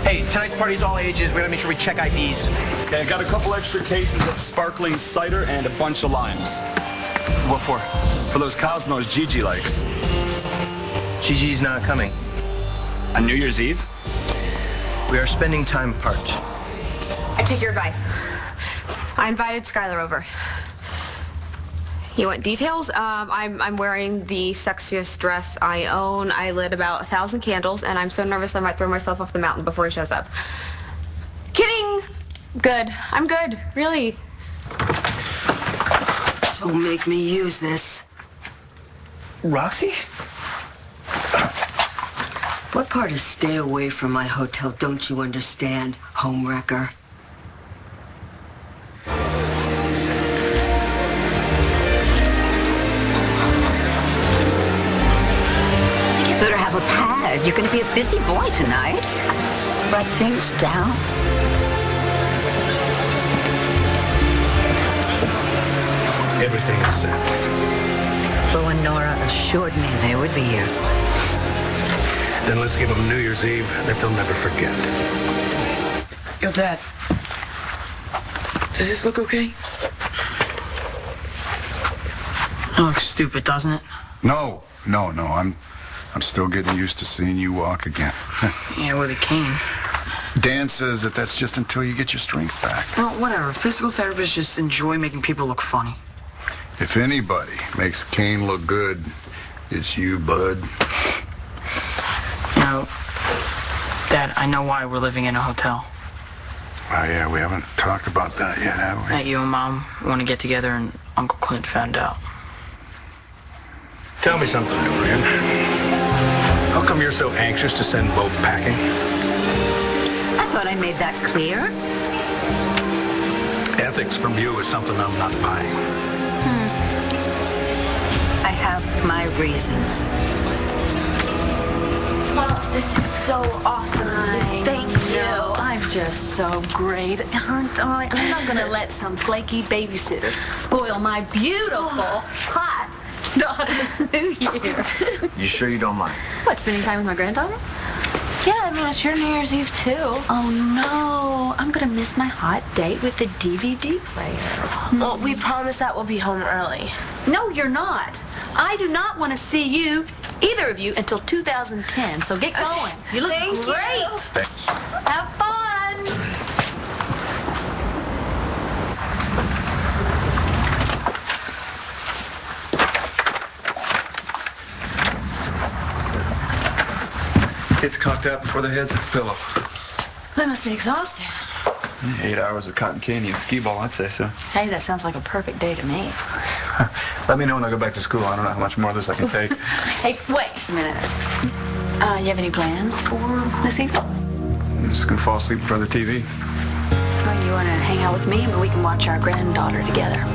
Hey, tonight's party's all ages. We gotta make sure we check IDs. Okay, I got a couple extra cases of sparkling cider and a bunch of limes. What for? For those Cosmos Gigi likes. Gigi's not coming. On New Year's Eve? We are spending time apart. I take your advice. I invited Skylar over. You want details? I'm wearing the sexiest dress I own. I lit about 1,000 candles, and I'm so nervous I might throw myself off the mountain before he shows up. Kidding! Good. I'm good. Really. Don't make me use this. Roxy? What part of stay away from my hotel don't you understand, homewrecker? Better have a pad. You're going to be a busy boy tonight. Write things down. Everything is set. Bo and Nora assured me they would be here. Then let's give them New Year's Eve that they'll never forget. Yo, Dad. Does this look okay? It looks stupid, doesn't it? No. I'm still getting used to seeing you walk again. Yeah, with a cane. Dan says that that's just until you get your strength back. Well, whatever. Physical therapists just enjoy making people look funny. If anybody makes Kane look good, it's you, bud. You know, Dad, I know why we're living in a hotel. Oh, yeah, we haven't talked about that yet, have we? That you and Mom want to get together and Uncle Clint found out. Tell me something, Dorian. How come you're so anxious to send Bo packing? I thought I made that clear. Ethics from you is something I'm not buying. I have my reasons. Well, this is so awesome. Thank you. I'm just so great. I'm not going to let some flaky babysitter spoil my beautiful, hot daughter's New Year. You sure you don't mind? What, spending time with my granddaughter? Yeah, I mean, it's your New Year's Eve, too. Oh, no. I'm going to miss my hot date with the DVD player. Well, we promise that we'll be home early. No, you're not. I do not want to see you, either of you, until 2010. So get going. You look Thank great. you. Thanks. Have fun. Kids conked out before their heads hit the pillow. They must be exhausted. 8 hours of cotton candy and skee ball, I'd say so. Hey, that sounds like a perfect day to me. Let me know when I go back to school. I don't know how much more of this I can take. Hey, wait a minute. You have any plans for this evening? I'm just gonna fall asleep in front of the TV. Well, you want to hang out with me, and we can watch our granddaughter together.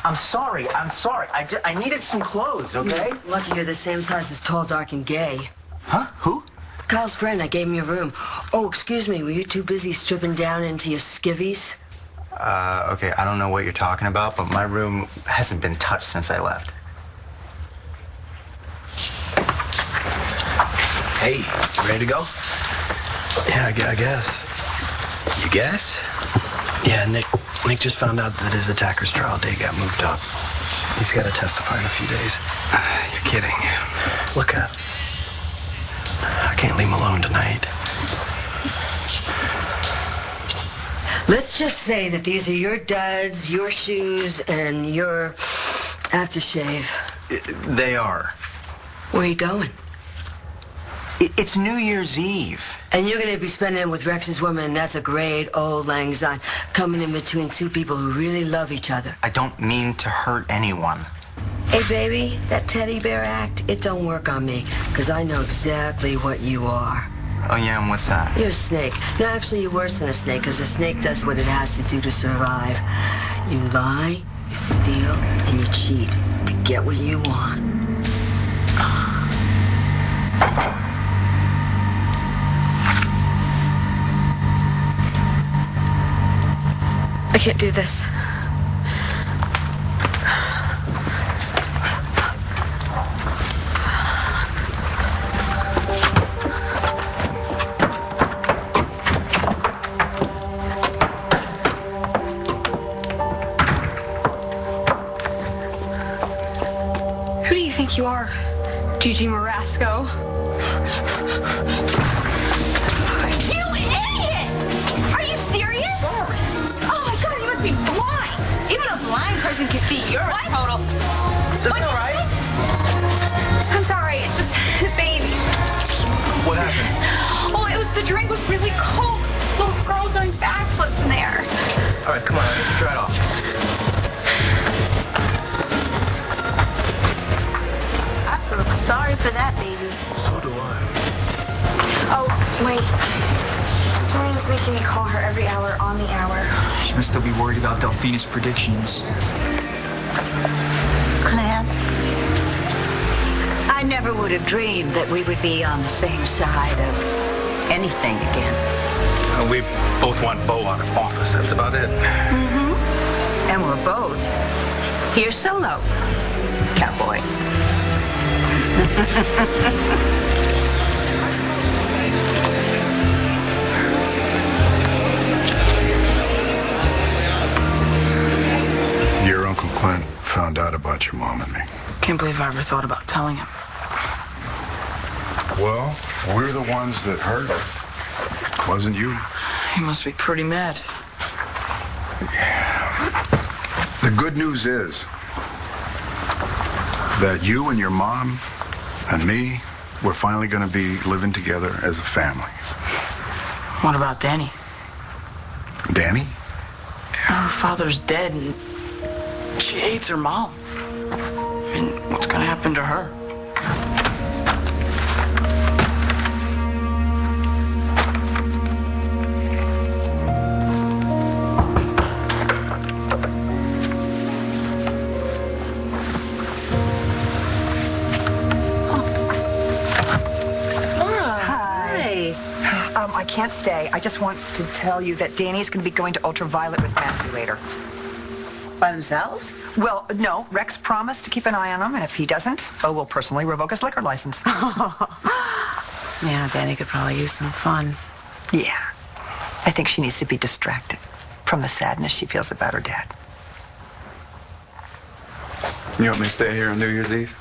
I'm sorry. I needed some clothes, okay? Lucky you're the same size as tall, dark, and gay. Huh? Who? Kyle's friend, I gave him your room. Oh, excuse me, were you too busy stripping down into your skivvies? Okay, I don't know what you're talking about, but my room hasn't been touched since I left. Hey, you ready to go? Yeah, I guess. You guess? Yeah, Nick just found out that his attacker's trial date got moved up. He's got to testify in a few days. You're kidding. Look up. I can't leave him alone tonight. Let's just say that these are your duds, your shoes, and your aftershave. They are. Where are you going? It's New Year's Eve. And you're going to be spending it with Rex's woman. That's a great old lang syne. Coming in between two people who really love each other. I don't mean to hurt anyone. Hey, baby, that teddy bear act, it don't work on me. Because I know exactly what you are. Oh, yeah, and what's that? You're a snake. No, actually, you're worse than a snake, because a snake does what it has to do to survive. You lie, you steal, and you cheat to get what you want. I can't do this. Who do you think you are, Gigi Marasco? You idiot! Are you serious? Oh my God, you must be blind. Even a blind person can see you're a total. What'd you say? I'm sorry, it's just the baby. What happened? Oh, it was the drink was really cold. Little girls doing backflips in there. All right, come on, let's try it off. I feel sorry for that baby. So do I. Oh, wait. Torian's making me call her every hour on the hour. She must still be worried about Delphina's predictions. Clint, I never would have dreamed that we would be on the same side of anything again. We both want Bo out of office. That's about it. And we're both here solo, cowboy. Your Uncle Clint found out about your mom and me. Can't believe I ever thought about telling him. Well, we're the ones that heard her. Wasn't you? He must be pretty mad. The good news is that you and your mom and me, we're finally going to be living together as a family. What about Danny? Danny? Her father's dead and she hates her mom. I mean, what's gonna happen to her? I can't stay. I just want to tell you that Danny's going to be going to Ultraviolet with Matthew later. By themselves? Well, no. Rex promised to keep an eye on him, and if he doesn't, Bo will personally revoke his liquor license. Yeah, Danny could probably use some fun. Yeah. I think she needs to be distracted from the sadness she feels about her dad. You want me to stay here on New Year's Eve?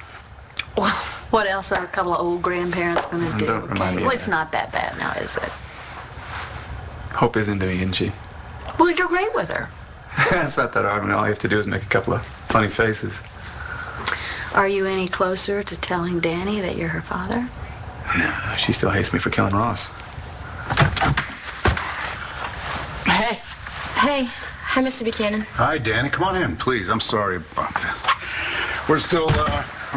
Well, what else are a couple of old grandparents going to do? Don't remind me of Well, it's that. not that bad now, is it? Hope is into me, isn't she? Well, you're great with her. It's not that hard. I mean, all you have to do is make a couple of funny faces. Are you any closer to telling Danny that you're her father? No, she still hates me for killing Ross. Hey. Hey. Hi, Mr. Buchanan. Hi, Danny. Come on in, please. I'm sorry about this. We're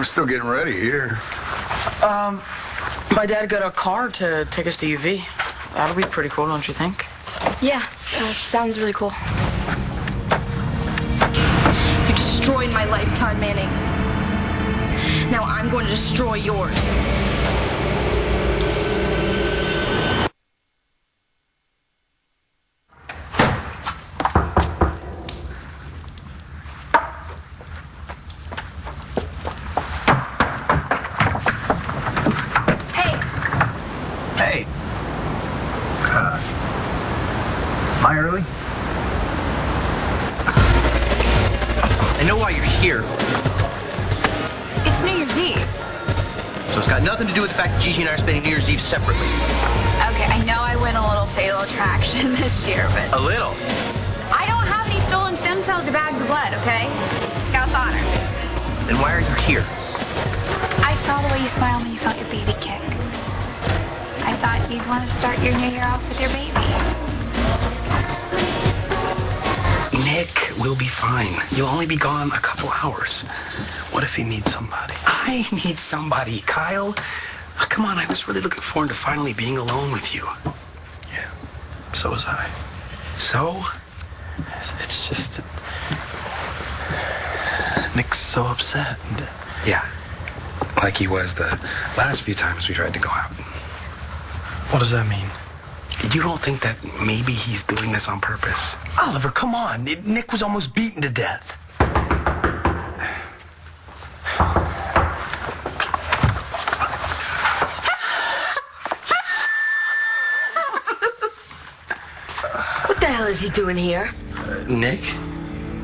still getting ready here. My dad got a car to take us to UV. That'll be pretty cool, don't you think? Yeah, sounds really cool. You destroyed my lifetime, Manning. Now I'm going to destroy yours. Hey. Am I early? I know why you're here. It's New Year's Eve. So it's got nothing to do with the fact that Gigi and I are spending New Year's Eve separately. Okay, I know I win a little fatal attraction this year, but A little. I don't have any stolen stem cells or bags of blood, okay? Scout's honor. Then why are you here? I saw the way way you smiled when you felt your baby kick. I thought you'd want to start your new year off with your baby. Nick will be fine. You'll only be gone a couple hours. What if he needs somebody? I need somebody, Kyle. Oh, come on, I was really looking forward to finally being alone with you. Yeah, so was I. So, it's just that Nick's so upset. Yeah, like he was the last few times we tried to go out. What does that mean? You don't think that maybe he's doing this on purpose? Oliver, come on. Nick was almost beaten to death. What the hell is he doing here? Nick?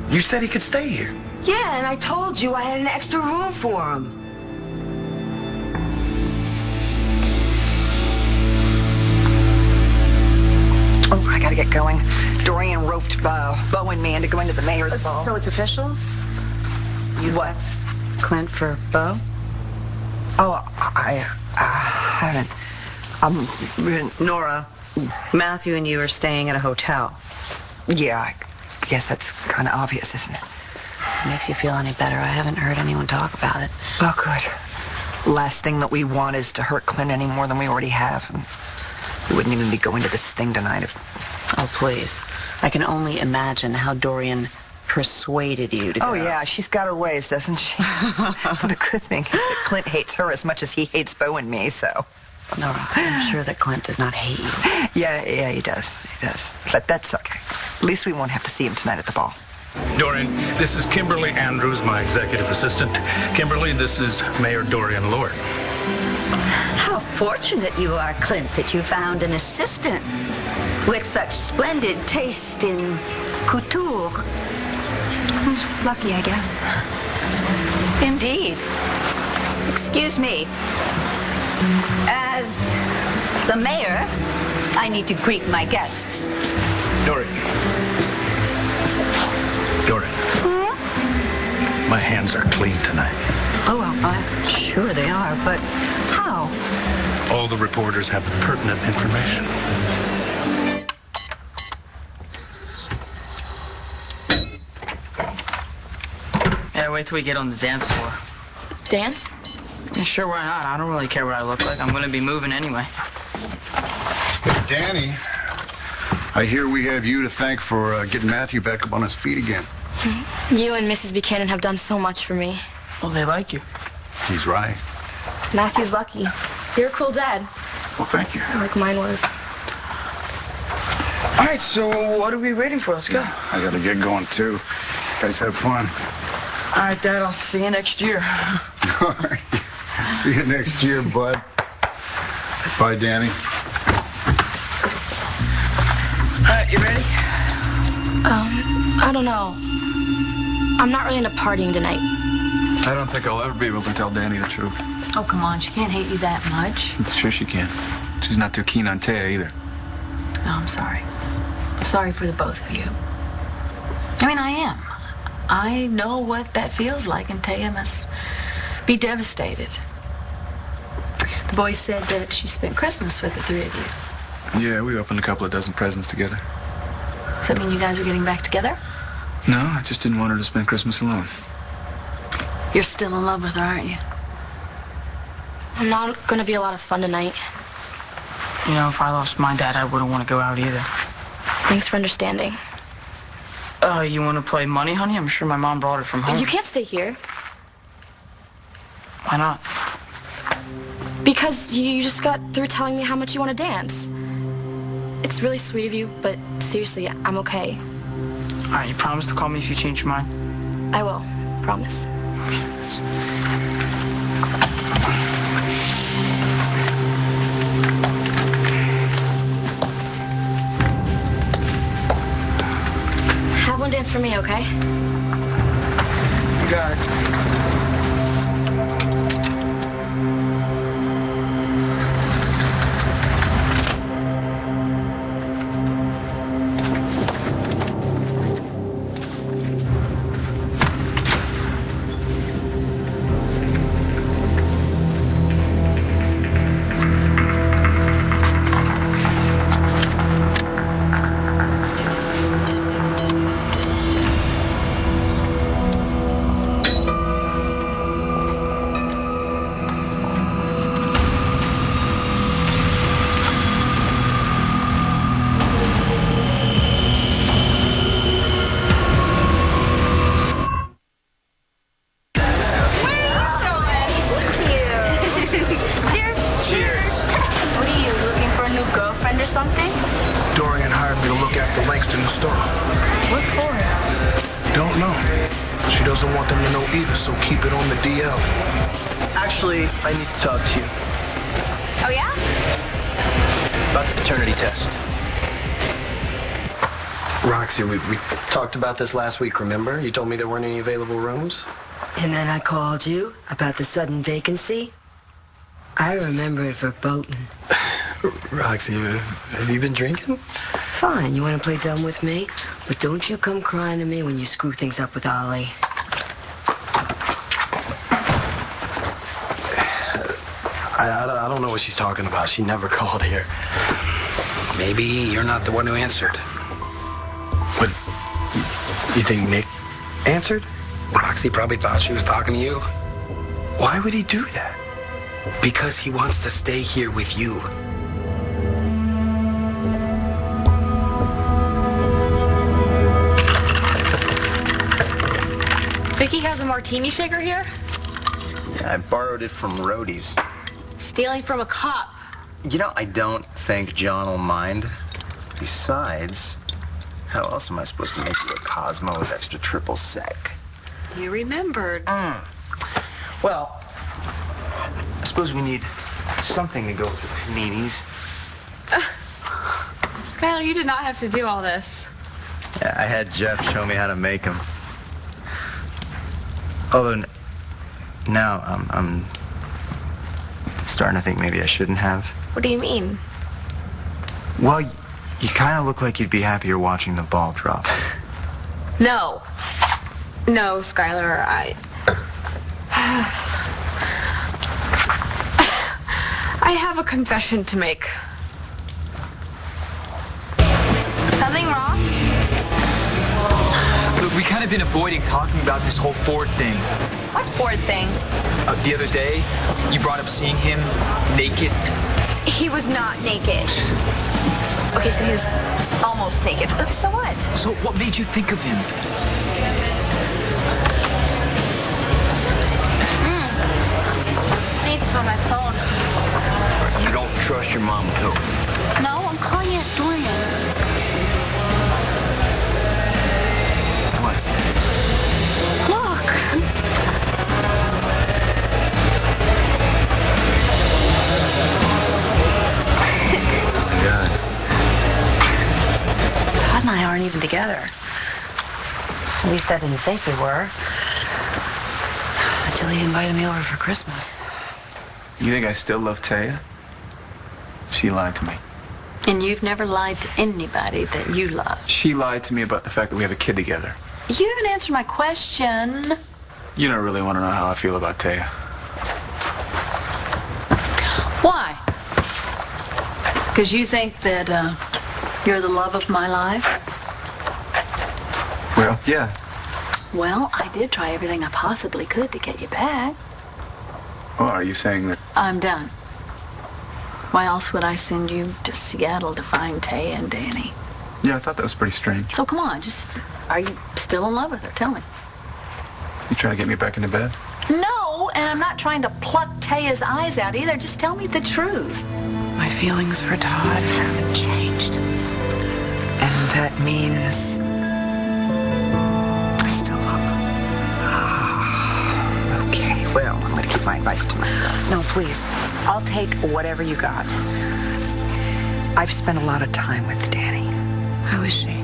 You said he could stay here. Yeah, and I told you I had an extra room for him. Oh, I gotta get going. Dorian roped Bo and me into going to the mayor's ball. So it's official? You What? Clint for Bo? Oh, I haven't. Nora, Matthew and you are staying at a hotel. Yeah, I guess that's kind of obvious, isn't it? Makes you feel any better? I haven't heard anyone talk about it. Oh, good. Last thing that we want is to hurt Clint any more than we already have. And we wouldn't even be going to this thing tonight if... Oh, please. I can only imagine how Dorian persuaded you to go. Oh, yeah, she's got her ways, doesn't she? The good thing is that Clint hates her as much as he hates Bo and me, so... Nora, I'm sure that Clint does not hate you. Yeah, he does. He does. But that's okay. At least we won't have to see him tonight at the ball. Dorian, this is Kimberly Andrews, my executive assistant. Kimberly, this is Mayor Dorian Lord. How fortunate you are, Clint, that you found an assistant with such splendid taste in couture. I'm just lucky, I guess. Indeed. Excuse me. As the mayor, I need to greet my guests. Dorian. Dorian. My hands are clean tonight. Oh, well, I'm sure they are, but how? All the reporters have the pertinent information. Yeah, wait till we get on the dance floor. Dance? Yeah, sure, why not? I don't really care what I look like. I'm gonna be moving anyway. Hey, Danny, I hear we have you to thank for getting Matthew back up on his feet again. You and Mrs. Buchanan have done so much for me. Well, they like you. He's right. Matthew's lucky. You're a cool dad. Well, thank you. Like mine was. All right, so what are we waiting for? Let's go. I gotta get going, too. Guys, have fun. All right, Dad, I'll see you next year. All right. See you next year, bud. Bye, Danny. All right, you ready? I don't know. I'm not really into partying tonight. I don't think I'll ever be able to tell Danny the truth. Oh, come on. She can't hate you that much. Sure she can. She's not too keen on Taya either. No, I'm sorry. I'm sorry for the both of you. I mean, I am. I know what that feels like, and Taya must be devastated. The boys said that she spent Christmas with the three of you. Yeah, we opened a couple of dozen presents together. Does that mean you guys are getting back together? No, I just didn't want her to spend Christmas alone. You're still in love with her, aren't you? I'm not going to be a lot of fun tonight. You know, if I lost my dad, I wouldn't want to go out either. Thanks for understanding. You want to play money, honey? I'm sure my mom brought it from home. You can't stay here. Why not? Because you just got through telling me how much you want to dance. It's really sweet of you, but seriously, I'm okay. All right, you promise to call me if you change your mind? I will. Promise. Have one dance for me, okay? You got it. text in the store. What for? Don't know. She doesn't want them to know either, so keep it on the DL. Actually, I need to talk to you Oh, yeah? about the paternity test. Roxy, we talked about this last week, remember? You told me there weren't any available rooms. And then I called you about the sudden vacancy. I remember it verboten. Roxy, have you been drinking? Fine, you want to play dumb with me? But don't you come crying to me when you screw things up with Ollie. I don't know what she's talking about. She never called here. Maybe you're not the one who answered. What? You think Nick answered? Roxy probably thought she was talking to you. Why would he do that? Because he wants to stay here with you. Vicky has a martini shaker here? Yeah, I borrowed it from Rhodey's. Stealing from a cop. You know, I don't think John will mind. Besides, how else am I supposed to make you a Cosmo with extra triple sec? You remembered. Well, I suppose we need something to go with the paninis. Skylar, you did not have to do all this. Yeah, I had Jeff show me how to make them. Although now I'm starting to think maybe I shouldn't have. What do you mean? Well, you kind of look like you'd be happier watching the ball drop. No. No, Skylar, I have a confession to make. Something wrong? Look, we kind of been avoiding talking about this whole Ford thing. What Ford thing? The other day, you brought up seeing him naked. He was not naked. Okay, so he was almost naked. So what? So what made you think of him? I need to find my phone. You don't trust your mom, too. No, I'm calling Aunt Dorian. What? Look. God. Todd and I aren't even together. At least I didn't think we were. Until he invited me over for Christmas. You think I still love Taya? She lied to me. And you've never lied to anybody that you love. She lied to me about the fact that we have a kid together. You haven't answered my question. You don't really want to know how I feel about Taya. Why? Because you think that you're the love of my life? Well, yeah. Well, I did try everything I possibly could to get you back. Oh, are you saying that? I'm done. Why else would I send you to Seattle to find Taya and Danny? Yeah, I thought that was pretty strange. So come on, just, are you still in love with her? Tell me. You trying to get me back into bed? No, and I'm not trying to pluck Taya's eyes out either. Just tell me the truth. My feelings for Todd haven't changed. And that means I still love him. Okay, well, I'm going to keep my advice to myself. No, please. I'll take whatever you got. I've spent a lot of time with Danny. How is she?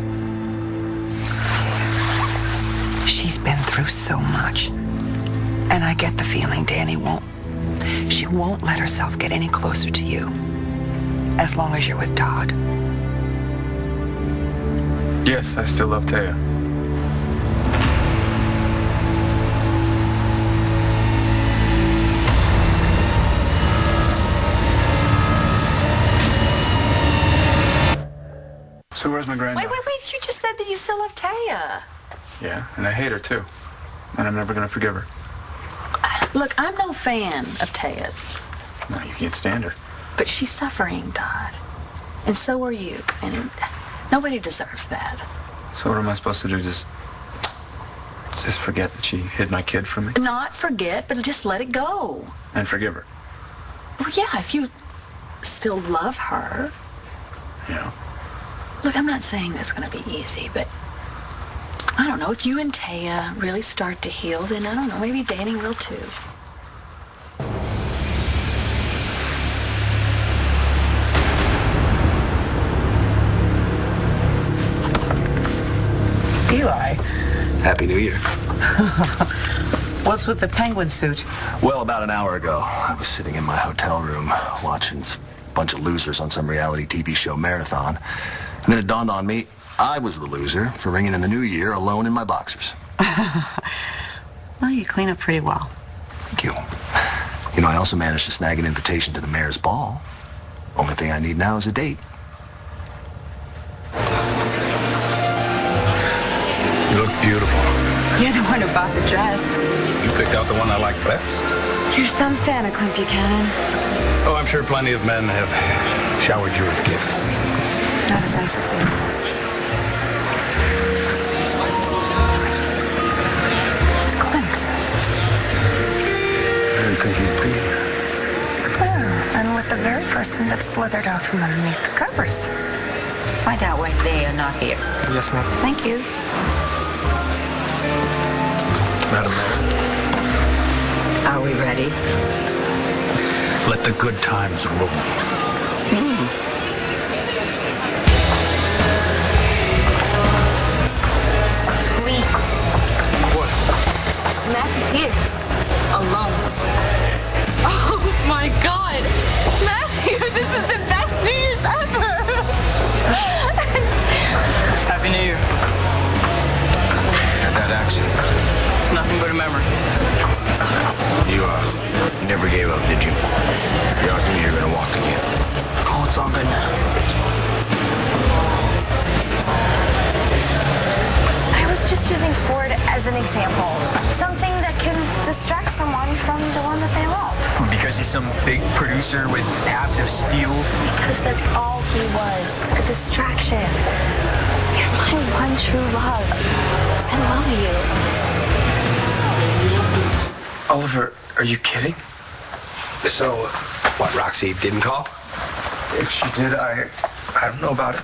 She's been through so much. And I get the feeling Danny she won't let herself get any closer to you. As long as you're with Todd. Yes, I still love Taya. So where's my granddaughter? Wait. You just said that you still love Taya. Yeah, and I hate her too. And I'm never gonna forgive her. Look, I'm no fan of Taya's. No, you can't stand her. But she's suffering, Todd. And so are you. And nobody deserves that. So what am I supposed to do? Just forget that she hid my kid from me? Not forget, but just let it go. And forgive her? Well, yeah, if you still love her. Yeah. Look, I'm not saying that's going to be easy, but I don't know. If you and Taya really start to heal, then I don't know, maybe Danny will too. Eli. Happy New Year. What's with the penguin suit? Well, about an hour ago, I was sitting in my hotel room watching a bunch of losers on some reality TV show marathon. And then it dawned on me, I was the loser for ringing in the new year alone in my boxers. Well, you clean up pretty well. Thank you. You know, I also managed to snag an invitation to the mayor's ball. Only thing I need now is a date. You look beautiful. You're the one who bought the dress. You picked out the one I like best. You're some Santa, Clint Buchanan. Oh, I'm sure plenty of men have showered you with gifts. Not as nice as this. It's Clint. I didn't think he'd be here. Oh, and with the very person that slithered out from underneath the covers. Find out why they are not here. Yes, ma'am. Thank you. Madam Mayor, Are we ready? let the good times roll. Sweet. What? Matt is here. Alone. Oh my God. Matthew, this is the best New Year's ever. Happy New Year. Had that accident. It's nothing but a memory. You never gave up, did you? You always knew you were gonna walk again. Oh, it's all good now. I was just using Ford as an example. Something that can distract someone from the one that they love. Because he's some big producer with abs of steel. Because that's all he was. A distraction. You're my one true love. I love you. Oliver, are you kidding? So, what, Roxy didn't call? If she did, I don't know about it.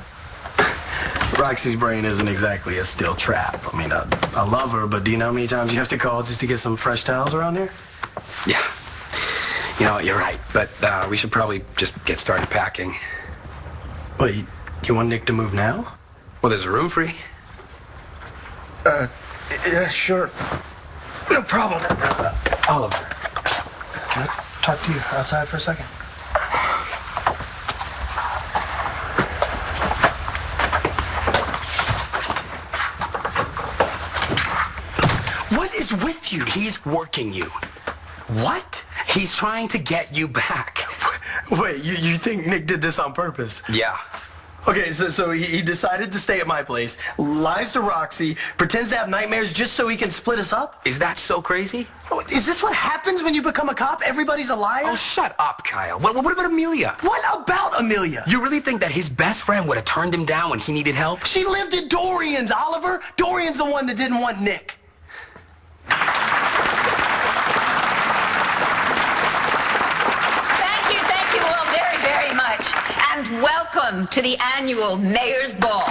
Roxy's brain isn't exactly a steel trap. I mean, I love her, but do you know how many times you have to call just to get some fresh towels around here? Yeah. You know, you're right, but we should probably just get started packing. What, you want Nick to move now? Well, there's a room free. Yeah, sure. No problem. Oliver, can I talk to you outside for a second? What is with you? He's working you. What? He's trying to get you back. Wait, you think Nick did this on purpose? Yeah. Okay, so he decided to stay at my place, lies to Roxy, pretends to have nightmares just so he can split us up? Is that so crazy? Oh, is this what happens when you become a cop? Everybody's a liar? Oh, shut up, Kyle. What about Amelia? What about Amelia? You really think that his best friend would have turned him down when he needed help? She lived at Dorian's, Oliver. Dorian's the one that didn't want Nick. Thank you all very, very much. And welcome to the annual Mayor's Ball.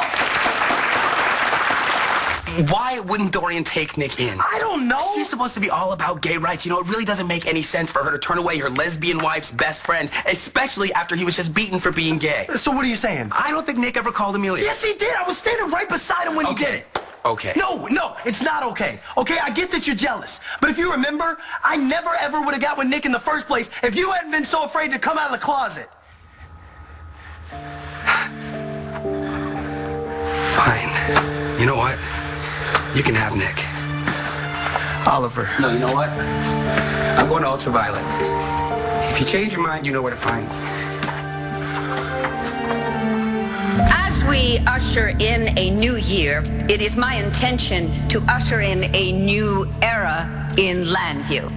Why wouldn't Dorian take Nick in? I don't know. She's supposed to be all about gay rights. You know, it really doesn't make any sense for her to turn away her lesbian wife's best friend, especially after he was just beaten for being gay. So what are you saying? I don't think Nick ever called Amelia. Yes, he did. I was standing right beside him when he did it. Okay. No, it's not okay. Okay, I get that you're jealous. But if you remember, I never ever would have got with Nick in the first place if you hadn't been so afraid to come out of the closet. Fine. You know what? You can have Nick. Oliver. No, you know what? I'm going to Ultraviolet. If you change your mind, you know where to find me. As we usher in a new year, it is my intention to usher in a new era in Landview.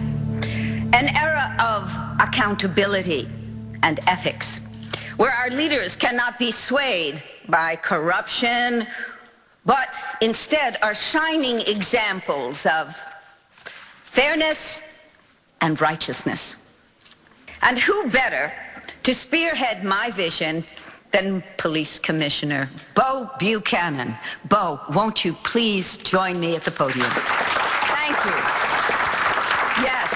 An era of accountability and ethics, where our leaders cannot be swayed by corruption, but instead are shining examples of fairness and righteousness. And who better to spearhead my vision then Police Commissioner Bo Buchanan. Bo, won't you please join me at the podium? Thank you. Yes,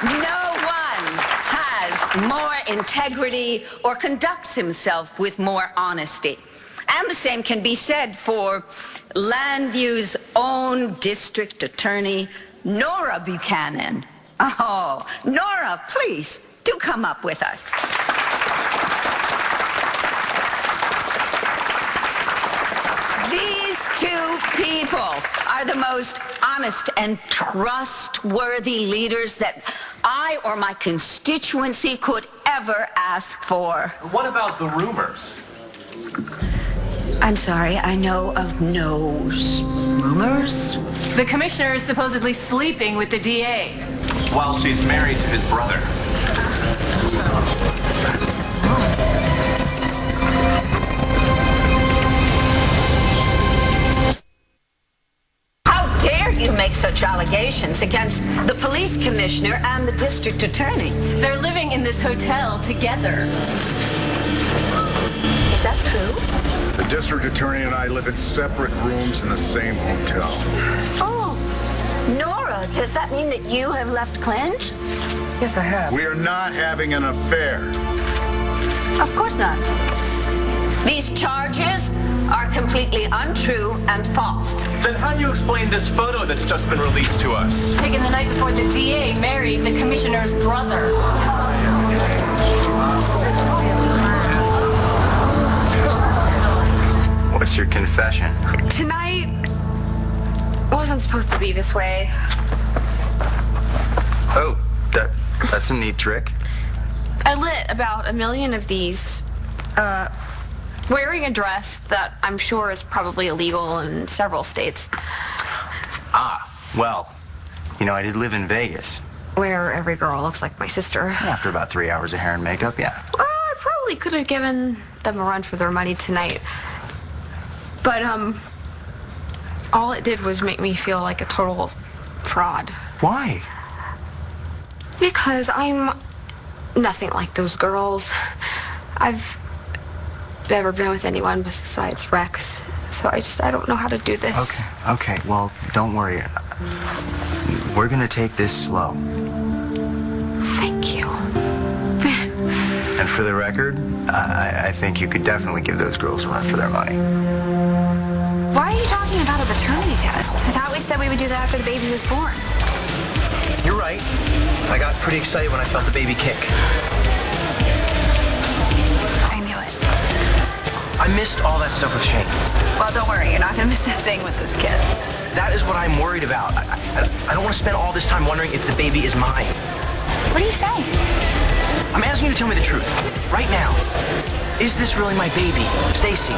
no one has more integrity or conducts himself with more honesty. And the same can be said for Landview's own district attorney, Nora Buchanan. Oh, Nora, please, do come up with us. These two people are the most honest and trustworthy leaders that I or my constituency could ever ask for. What about the rumors? I'm sorry, I know of no rumors. The commissioner is supposedly sleeping with the DA. While she's married to his brother. How dare you make such allegations against the police commissioner and the district attorney? They're living in this hotel together. Is that true? The district attorney and I live in separate rooms in the same hotel. Oh, Nora, does that mean that you have left Clinch? Yes, I have. We are not having an affair. Of course not. These charges are completely untrue and false. Then how do you explain this photo that's just been released to us? Taken the night before the DA married the commissioner's brother. What's your confession? Tonight wasn't supposed to be this way. Oh, that's a neat trick. I lit about 1 million of these, wearing a dress that I'm sure is probably illegal in several states. Ah, well, you know, I did live in Vegas. Where every girl looks like my sister. After about 3 hours of hair and makeup, yeah. Well, I probably could have given them a run for their money tonight. But, all it did was make me feel like a total fraud. Why? Because I'm nothing like those girls. I've never been with anyone besides Rex, so I don't know how to do this. Okay, well, don't worry. We're gonna take this slow. Thank you. And for the record, I think you could definitely give those girls a run for their money. Why are you talking about a paternity test? I thought we said we would do that after the baby was born. You're right. I got pretty excited when I felt the baby kick. I knew it. I missed all that stuff with Shane. Well, don't worry. You're not going to miss a thing with this kid. That is what I'm worried about. I don't want to spend all this time wondering if the baby is mine. What are you saying? I'm asking you to tell me the truth. Right now. Is this really my baby, Stacy?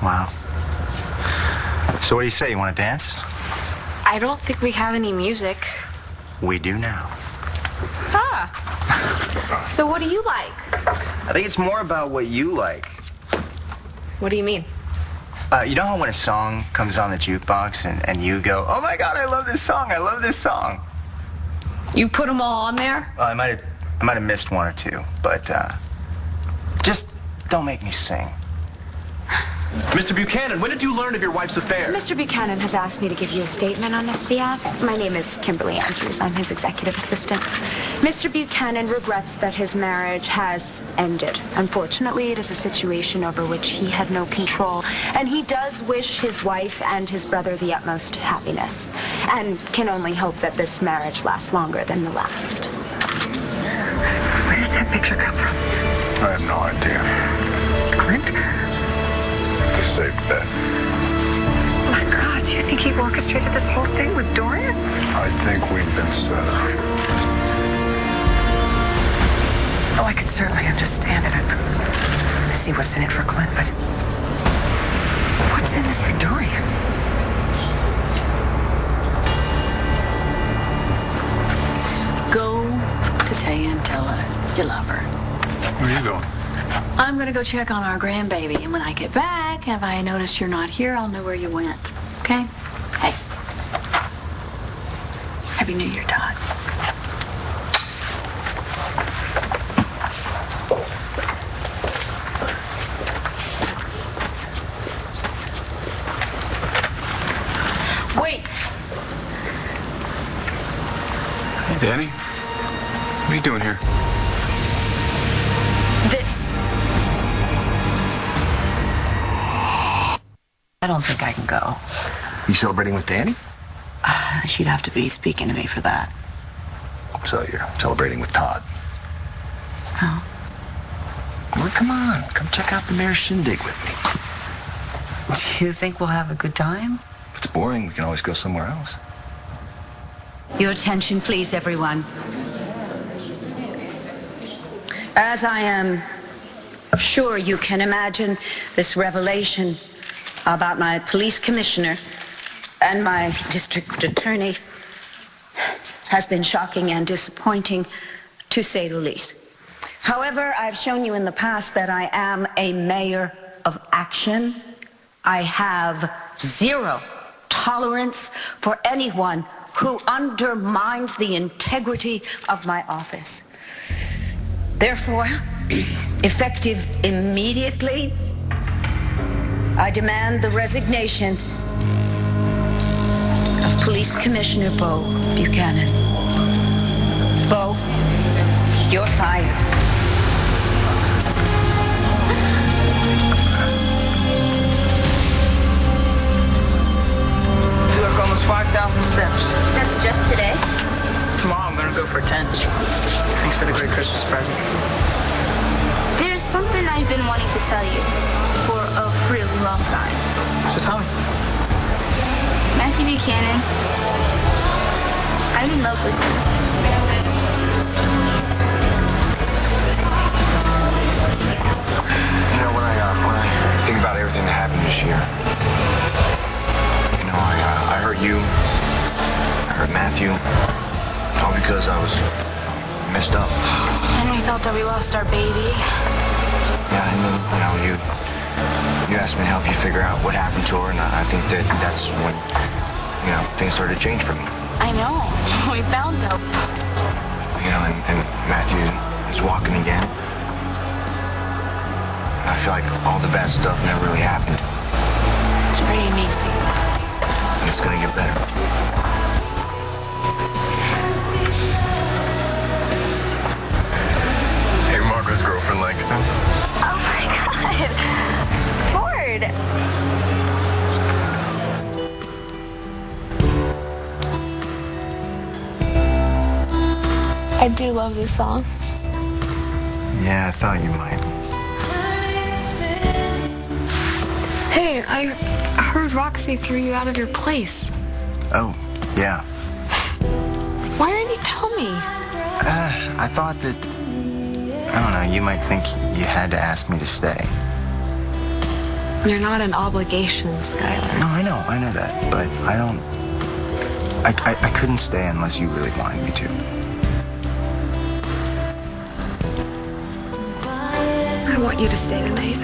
Wow. So what do you say? You want to dance? I don't think we have any music. We do now. Ah. So what do you like? I think it's more about what you like. What do you mean? You know how when a song comes on the jukebox and you go, oh my God, I love this song, I love this song. You put them all on there? Well, I might have missed one or two, but just don't make me sing. Mr. Buchanan, when did you learn of your wife's affair? Mr. Buchanan has asked me to give you a statement on his behalf. My name is Kimberly Andrews. I'm his executive assistant. Mr. Buchanan regrets that his marriage has ended. Unfortunately, it is a situation over which he had no control, and he does wish his wife and his brother the utmost happiness, and can only hope that this marriage lasts longer than the last. Where did that picture come from? I have no idea. Clint? It's a safe bet. My God, do you think he orchestrated this whole thing with Dorian? I think we've been set up. Oh, I could certainly understand it. I see what's in it for Clint, but what's in this for Dorian? Go to Taya and tell her you love her. Where are you going? I'm gonna go check on our grandbaby, and when I get back, if I notice you're not here, I'll know where you went. Okay? Hey. Happy New Year, Todd. Danny? What are you doing here? This. I don't think I can go. You celebrating with Danny? She'd have to be speaking to me for that. So you're celebrating with Todd? Oh. Well, come on. Come check out the mayor's shindig with me. Do you think we'll have a good time? If it's boring, we can always go somewhere else. Your attention, please, everyone. As I am sure you can imagine, this revelation about my police commissioner and my district attorney has been shocking and disappointing, to say the least. However, I've shown you in the past that I am a mayor of action. I have zero tolerance for anyone who undermines the integrity of my office. Therefore, effective immediately, I demand the resignation of Police Commissioner Bo Buchanan. Bo, you're fired. Took almost 5,000 steps. That's just today? Tomorrow I'm gonna go for 10. Thanks for the great Christmas present. There's something I've been wanting to tell you for a really long time. So tell me. Matthew Buchanan, I'm in love with you. You know, when I think about everything that happened this year, you know, I hurt you, I hurt Matthew, all because I was messed up. And we felt that we lost our baby. Yeah, and then, you know, you asked me to help you figure out what happened to her, and I think that's when, you know, things started to change for me. I know. We found hope. You know, and Matthew is walking again. I feel like all the bad stuff never really happened. It's pretty amazing. And it's gonna get better. Hey, Marco's girlfriend, Langston. Oh my God. Ford. I do love this song. Yeah, I thought you might. Hey, I heard Roxy threw you out of your place. Oh, yeah. Why didn't you tell me? I thought that, I don't know, you might think you had to ask me to stay. You're not an obligation, Skylar. No, I know that, but I couldn't stay unless you really wanted me to. I want you to stay tonight.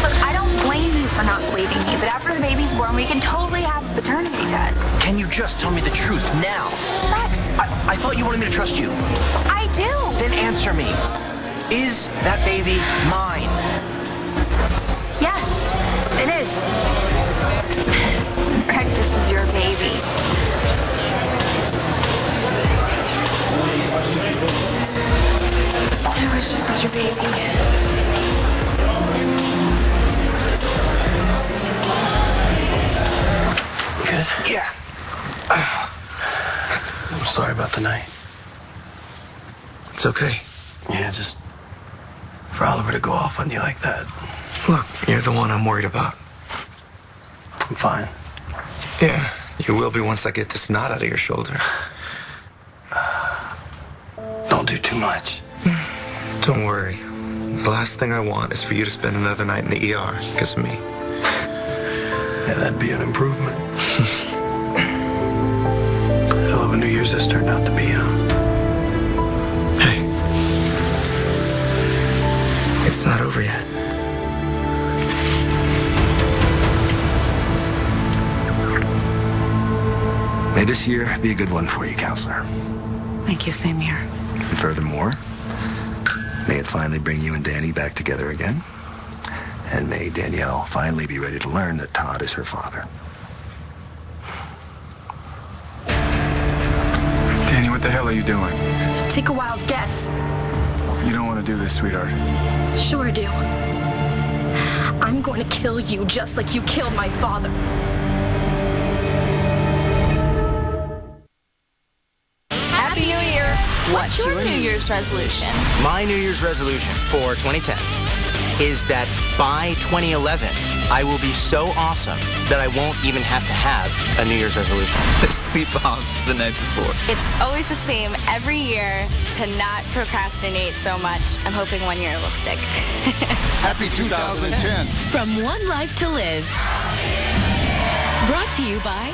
Look, I don't blame you for not believing me, but after the baby's born, we can totally have a paternity test. Can you just tell me the truth now? Rex! I thought you wanted me to trust you. I do! Then answer me. Is that baby mine? Yes, it is. Rex, this is your baby. I wish this was your baby. Good? Yeah. I'm sorry about the night. It's okay. Yeah, just for Oliver to go off on you like that. Look, you're the one I'm worried about. I'm fine. Yeah, you will be once I get this knot out of your shoulder. Don't do too much. Don't worry. The last thing I want is for you to spend another night in the ER because of me. Yeah, that'd be an improvement. Hell of a New Year's this turned out to be, huh? Hey. It's not over yet. May this year be a good one for you, counselor. Thank you, same here. And furthermore, may it finally bring you and Danny back together again. And may Danielle finally be ready to learn that Todd is her father. the hell are you doing? Take a wild guess. You don't want to do this, sweetheart. Sure do. I'm going to kill you just like you killed my father. Happy New Year! What's your New Year's resolution? My New Year's resolution for 2010 is that by 2011, I will be so awesome that I won't even have to have a New Year's resolution. Sleep off the night before. It's always the same every year to not procrastinate so much. I'm hoping 1 year will stick. Happy 2010. From One Life to Live. Brought to you by